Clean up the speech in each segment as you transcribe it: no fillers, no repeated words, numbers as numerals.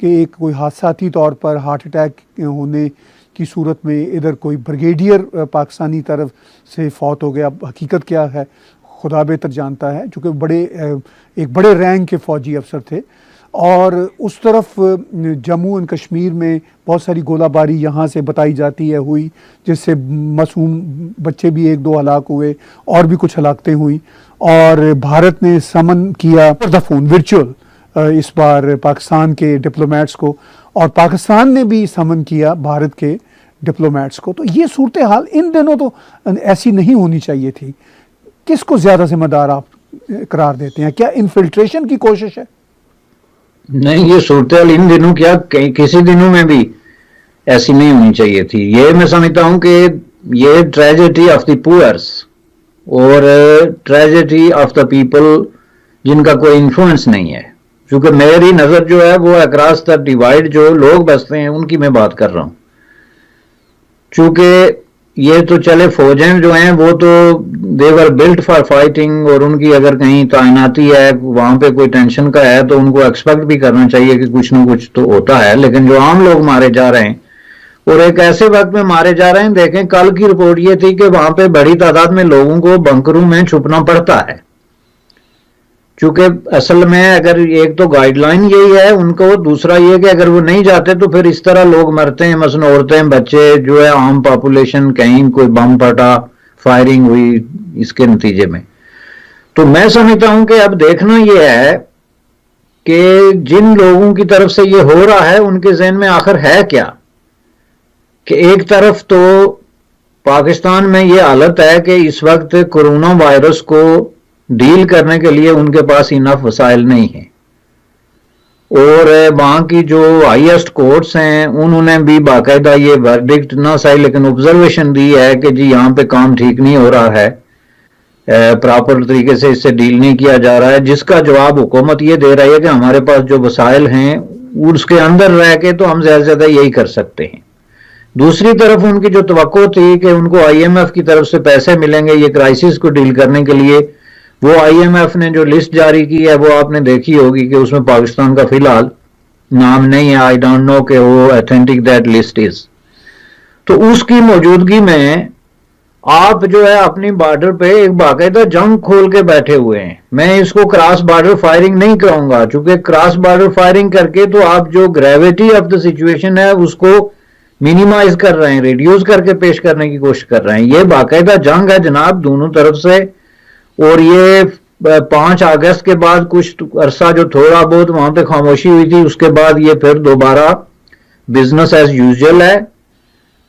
कि एक कोई हादसाती तौर पर हार्ट अटैक होने की सूरत में इधर कोई ब्रिगेडियर पाकिस्तानी तरफ से फौत हो गया। हकीकत क्या है खुदा बेहतर जानता है, चूँकि एक बड़े रैंक के फ़ौजी अफसर थे। और उस तरफ जम्मू एंड कश्मीर में बहुत सारी गोलाबारी यहाँ से बताई जाती है हुई, जिससे मासूम बच्चे भी 1-2 हलाक हुए और भी कुछ हलाकतें हुई। और भारत ने समन किया द फोन वर्चुअल इस बार पाकिस्तान के डिप्लोमेट्स को, और पाकिस्तान ने भी समन किया भारत के डिप्लोमेट्स को। तो ये सूरत हाल इन दिनों तो ऐसी नहीं होनी चाहिए थी। किसको ज़्यादा जिम्मेदार आप करार देते हैं? क्या इन्फिल्ट्रेशन की कोशिश है? नहीं, ये सूरत हाल इन दिनों क्या किसी दिनों में भी ऐसी नहीं होनी चाहिए थी। ये मैं समझता हूं कि ये ट्रेजेडी ऑफ द पुअर्स और ट्रेजेडी ऑफ द पीपल जिनका कोई इन्फ्लुएंस नहीं है। क्योंकि मेरी नजर जो है वो अक्रॉस द डिवाइड जो लोग बसते हैं उनकी मैं बात कर रहा हूं। चूंकि ये तो चले फौजें जो हैं वो तो देवर बिल्ट फॉर फाइटिंग, और उनकी अगर कहीं तैनाती है वहां पे कोई टेंशन का है तो उनको एक्सपेक्ट भी करना चाहिए कि कुछ ना कुछ तो होता है। लेकिन जो आम लोग मारे जा रहे हैं और एक ऐसे वक्त में मारे जा रहे हैं, देखें कल की रिपोर्ट ये थी कि वहां पे बड़ी तादाद में लोगों को बंकरों में छुपना पड़ता है। क्योंकि असल में अगर एक तो गाइडलाइन यही है उनको, दूसरा ये कि अगर वो नहीं जाते तो फिर इस तरह लोग मरते हैं, मसलन औरतें बच्चे जो है आम पॉपुलेशन, कहीं कोई बम फटा, फायरिंग हुई इसके नतीजे में। तो मैं समझता हूं कि अब देखना यह है कि जिन लोगों की तरफ से ये हो रहा है उनके ज़हन में आखिर है क्या। कि एक तरफ तो पाकिस्तान में ये हालत है कि इस वक्त कोरोना वायरस को डील करने के लिए उनके पास इनफ वसाइल नहीं है, और वहां की जो हाईएस्ट कोर्ट्स हैं उन्होंने भी बाकायदा ये वर्डिक्ट ना सही लेकिन ऑब्जर्वेशन दी है कि जी यहाँ पे काम ठीक नहीं हो रहा है, प्रॉपर तरीके से इससे डील नहीं किया जा रहा है। जिसका जवाब हुकूमत ये दे रही है कि हमारे पास जो वसाइल हैं उसके अंदर रह के तो हम ज्यादा से ज्यादा यही कर सकते हैं। दूसरी तरफ उनकी जो तवक्को थी कि उनको आईएमएफ की तरफ से पैसे मिलेंगे ये क्राइसिस को डील करने के लिए, वो आईएमएफ ने जो लिस्ट जारी की है वो आपने देखी होगी कि उसमें पाकिस्तान का फिलहाल नाम नहीं है। आई डोंट नो कि वो ऑथेंटिक दैट लिस्ट इज। तो उसकी मौजूदगी में आप जो है अपनी बॉर्डर पे एक बाकायदा जंग खोल के बैठे हुए हैं। मैं इसको क्रॉस बॉर्डर फायरिंग नहीं कहूंगा, क्योंकि क्रॉस बॉर्डर फायरिंग करके तो आप जो ग्रेविटी ऑफ द सिचुएशन है उसको मिनिमाइज कर रहे हैं, रिड्यूस करके पेश करने की कोशिश कर रहे हैं। ये बाकायदा जंग है जनाब दोनों तरफ से। और ये 5 अगस्त के बाद कुछ अरसा जो थोड़ा बहुत वहां पे खामोशी हुई थी, उसके बाद ये फिर दोबारा बिजनेस एज यूजुअल है।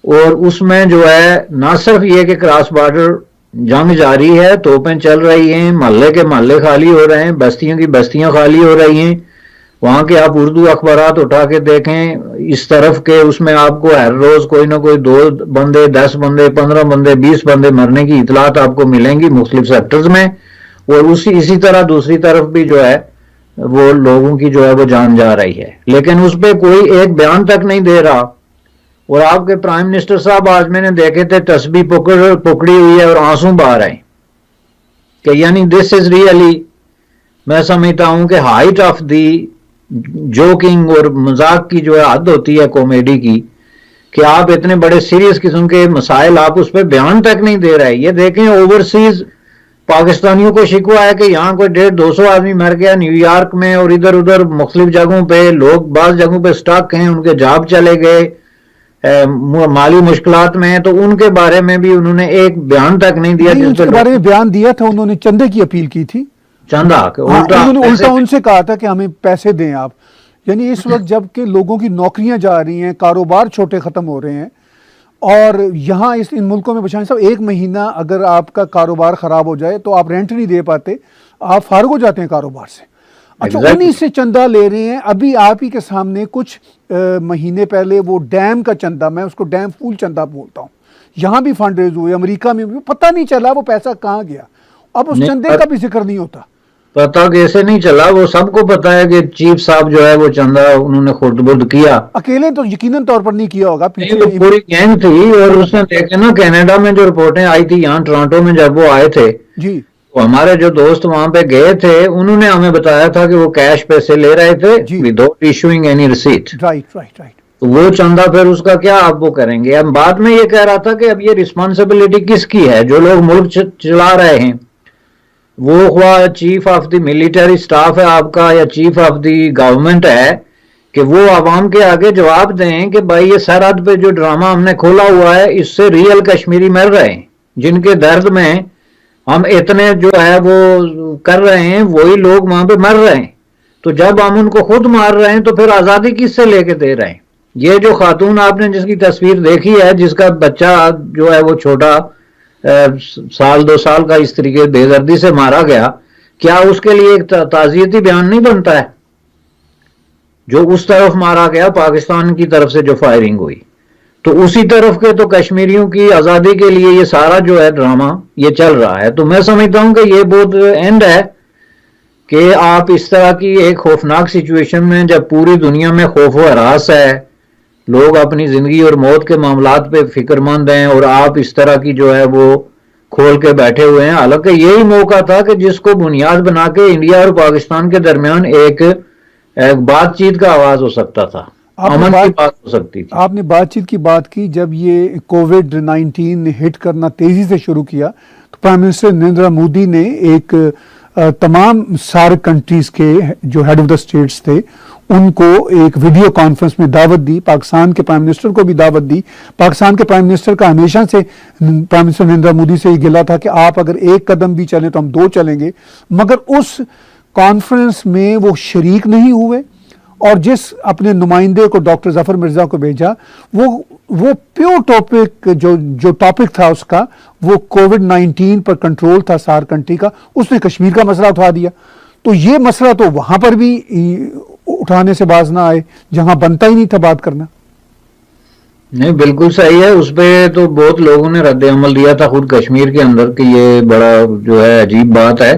और उसमें जो है ना सिर्फ ये कि क्रॉस बॉर्डर जंग जारी है, तोपें चल रही हैं, मोहल्ले के मोहल्ले खाली हो रहे हैं, बस्तियों की बस्तियां खाली हो रही हैं। वहां के आप उर्दू अखबारात उठा के देखें इस तरफ के, उसमें आपको हर रोज कोई ना कोई 2 बंदे, 10 बंदे, 15 बंदे, 20 बंदे मरने की इतलात आपको मिलेंगी मुख्तलिफ सेक्टर्स में। और इसी तरह दूसरी तरफ भी जो है वो लोगों की जो है वो जान जा रही है, लेकिन उस पर कोई एक बयान तक नहीं दे रहा। और आपके प्राइम मिनिस्टर साहब आज मैंने देखे थे तस्बीह पकड़ी हुई है और आंसू बहा रहे हैं कि यानी दिस इज रियली, मैं समझता हूं कि हाइट ऑफ दी जोकिंग और मजाक की जो है हद होती है कॉमेडी की, कि आप इतने बड़े सीरियस किस्म के मसाइल आप उस पर बयान तक नहीं दे रहे। ये देखें ओवरसीज पाकिस्तानियों को शिकवा है कि यहाँ कोई 150-200 आदमी मर गया न्यूयॉर्क में, और इधर उधर मुख्तलिफ जगहों पे लोग बाज़ जगहों पे स्टक हैं, उनके जॉब चले गए, माली मुश्किलात में है। तो उनके बारे में भी उन्होंने एक बयान तक नहीं दिया। जिसके बारे में बयान दिया था उन्होंने चंदे की अपील की थी, चंदा उल्टा उनसे कहा था कि हमें पैसे दें आप। यानी इस वक्त जबकि लोगों की नौकरियां जा रही हैं, कारोबार छोटे खत्म हो रहे हैं, और यहाँ इन मुल्कों में बचाने साहब 1 महीना अगर आपका कारोबार खराब हो जाए तो आप रेंट नहीं दे पाते, आप फारिग हो जाते हैं कारोबार से। अच्छा, उन्हीं से चंदा ले रहे हैं। अभी आप ही के सामने कुछ महीने पहले वो डैम का चंदा, मैं उसको डैम फूल चंदा बोलता हूँ, यहाँ भी फंड रेज हुए, अमेरिका में भी, पता नहीं चला वो पैसा कहाँ गया। अब उस चंदे का भी जिक्र नहीं होता। पता कैसे नहीं चला, वो सबको पता है कि चीफ साहब जो है वो चंदा उन्होंने खुर्द बुर्द किया, अकेले तो यकीनन तौर पर नहीं किया होगा, पीछे तो पूरी गैंग थी। और उसने देखे ना कनाडा में जो रिपोर्टें आई थी, यहाँ टोरंटो में जब वो आए थे जी, तो हमारे जो दोस्त वहां पे गए थे उन्होंने हमें बताया था कि वो कैश पैसे ले रहे थे जी। Without issuing any receipt. Right right right. तो वो चंदा फिर उसका क्या आप वो करेंगे। अब बाद में ये कह रहा था कि अब ये रिस्पॉन्सिबिलिटी किसकी है, जो लोग मुल्क चला रहे हैं, वो हुआ chief of the military staff है आपका या चीफ ऑफ द गवर्नमेंट है, कि वो आवाम के आगे जवाब दें कि भाई ये सरहद पे जो ड्रामा हमने खोला हुआ है इससे रियल कश्मीरी मर रहे हैं, जिनके दर्द में हम इतने जो है वो कर रहे हैं वही लोग वहां पे मर रहे हैं। तो जब हम उनको खुद मार रहे हैं तो फिर आजादी किससे लेके दे रहे हैं। ये जो खातून आपने जिसकी तस्वीर देखी है, जिसका बच्चा जो है वो छोटा साल 2 साल का इस तरीके बेदर्दी से मारा गया, क्या उसके लिए एक ताज़ियती बयान नहीं बनता है? जो उस तरफ मारा गया पाकिस्तान की तरफ से जो फायरिंग हुई, तो उसी तरफ के तो कश्मीरियों की आज़ादी के लिए ये सारा जो है ड्रामा ये चल रहा है। तो मैं समझता हूं कि ये बहुत एंड है कि आप इस तरह की एक खौफनाक सिचुएशन में, जब पूरी दुनिया में खौफ व हरास है, लोग अपनी जिंदगी और मौत के मामलात पे फिक्रमंद हैं, और आप इस तरह की जो है वो खोल के बैठे हुए हैं। हालांकि यही मौका था कि जिसको बुनियाद बना के इंडिया और पाकिस्तान के दरमियान एक बातचीत का आवाज हो सकता था, अमन की बात हो सकती थी। आपने बातचीत की बात की, जब ये कोविड-19 ने हिट करना तेजी से शुरू किया तो प्राइम मिनिस्टर नरेंद्र मोदी ने एक तमाम सार्क कंट्रीज के जो हेड ऑफ द स्टेट्स थे उनको एक वीडियो कॉन्फ्रेंस में दावत दी, पाकिस्तान के प्राइम मिनिस्टर को भी दावत दी। पाकिस्तान के प्राइम मिनिस्टर का हमेशा से प्राइम मिनिस्टर नरेंद्र मोदी से ये गिला था कि आप अगर एक कदम भी चलें तो हम 2 चलेंगे, मगर उस कॉन्फ्रेंस में वो शरीक नहीं हुए, और जिस अपने नुमाइंदे को डॉक्टर जफर मिर्जा को भेजा वो प्योर टॉपिक जो टॉपिक था उसका वो कोविड-19 पर कंट्रोल था सार्क कंट्री का, उसने कश्मीर का मसला उठा दिया। तो ये मसला तो वहां पर भी उठाने से बाज ना आए जहां बनता ही नहीं था बात करना। नहीं, बिल्कुल सही है। उस पर तो बहुत लोगों ने रद्द अमल दिया था खुद कश्मीर के अंदर कि ये बड़ा जो है अजीब बात है।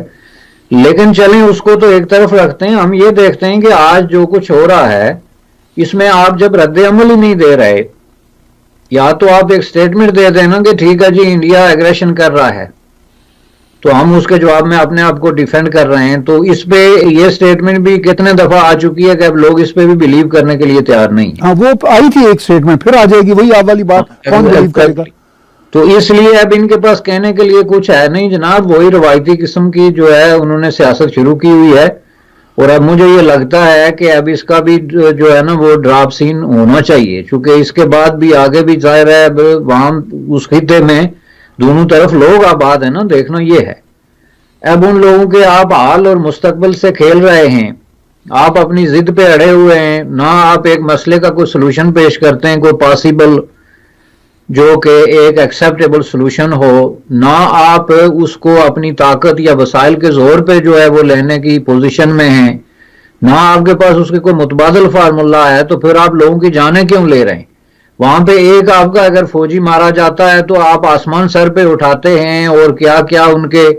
लेकिन चलें उसको तो एक तरफ रखते हैं, हम ये देखते हैं कि आज जो कुछ हो रहा है इसमें आप जब रद्द अमल ही नहीं दे रहे, या तो आप एक स्टेटमेंट दे देना कि ठीक है जी इंडिया एग्रेशन कर रहा है, तो हम उसके जवाब में अपने आप को डिफेंड कर रहे हैं। तो इस पे ये स्टेटमेंट भी कितने दफा आ चुकी है कि अब लोग इस पे भी बिलीव करने के लिए तैयार नहीं है। हाँ, वो आई थी एक स्टेटमेंट, फिर आ जाएगी वही आप वाली बात, कौन बिलीव करेगा। तो इसलिए अब इनके पास कहने के लिए कुछ है नहीं जनाब, वही रवायती किस्म की जो है उन्होंने सियासत शुरू की हुई है। और अब मुझे ये लगता है कि अब इसका भी जो है ना वो ड्रॉप सीन होना चाहिए, क्योंकि इसके बाद भी आगे भी जाहिर है वहां उस खिते में दोनों तरफ लोग आबाद है ना, देखना ये है। अब उन लोगों के आप हाल और मुस्तकबिल से खेल रहे हैं, आप अपनी जिद पे अड़े हुए हैं, ना आप एक मसले का कोई सलूशन पेश करते हैं, कोई पॉसिबल जो कि एक एक्सेप्टेबल सलूशन हो, ना आप उसको अपनी ताकत या वसाइल के जोर पे जो है वो लेने की पोजीशन में हैं, ना आपके पास उसके कोई मुतबादल फार्मूला है, तो फिर आप लोगों की जानें क्यों ले रहे हैं। वहां पे एक आपका अगर फौजी मारा जाता है तो आप आसमान सर पे उठाते हैं, और क्या क्या उनके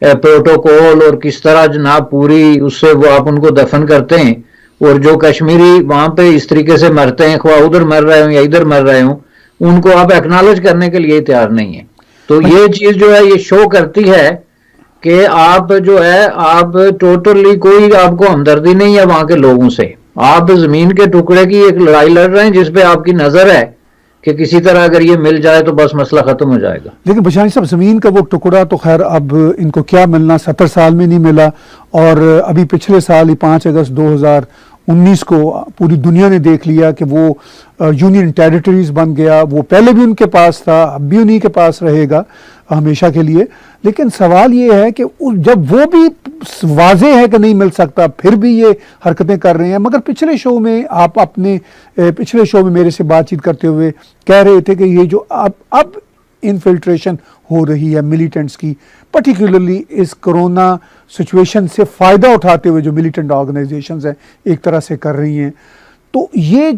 प्रोटोकॉल और किस तरह जनाब पूरी उससे वो आप उनको दफन करते हैं। और जो कश्मीरी वहां पे इस तरीके से मरते हैं, ख्वाह उधर मर रहे हो या इधर मर रहे हो, उनको आप एक्नॉलेज करने के लिए तैयार नहीं है। तो ये चीज जो है ये शो करती है कि आप जो है आप टोटली कोई आपको हमदर्दी नहीं है वहां के लोगों से। आप जमीन के टुकड़े की एक लड़ाई लड़ रहे हैं जिसपे आपकी नजर है कि किसी तरह अगर ये मिल जाए तो बस मसला खत्म हो जाएगा। लेकिन बशानी साहब, जमीन का वो टुकड़ा तो खैर अब इनको क्या मिलना, 70 साल में नहीं मिला, और अभी पिछले साल ही 5 अगस्त 2019 को पूरी दुनिया ने देख लिया कि वो यूनियन टेरिटरीज बन गया। वो पहले भी उनके पास था, अब भी उन्हीं के पास रहेगा हमेशा के लिए। लेकिन सवाल ये है कि जब वो भी वाजे है कि नहीं मिल सकता, फिर भी ये हरकतें कर रहे हैं। मगर पिछले शो में आप अपने पिछले शो में मेरे से बातचीत करते हुए कह रहे थे कि ये जो अब इनफिल्ट्रेशन हो रही है मिलिटेंट्स की, पर्टिकुलरली इस कोरोना सिचुएशन से फ़ायदा उठाते हुए जो मिलिटेंट ऑर्गेनाइजेशंस हैं एक तरह से कर रही हैं, तो ये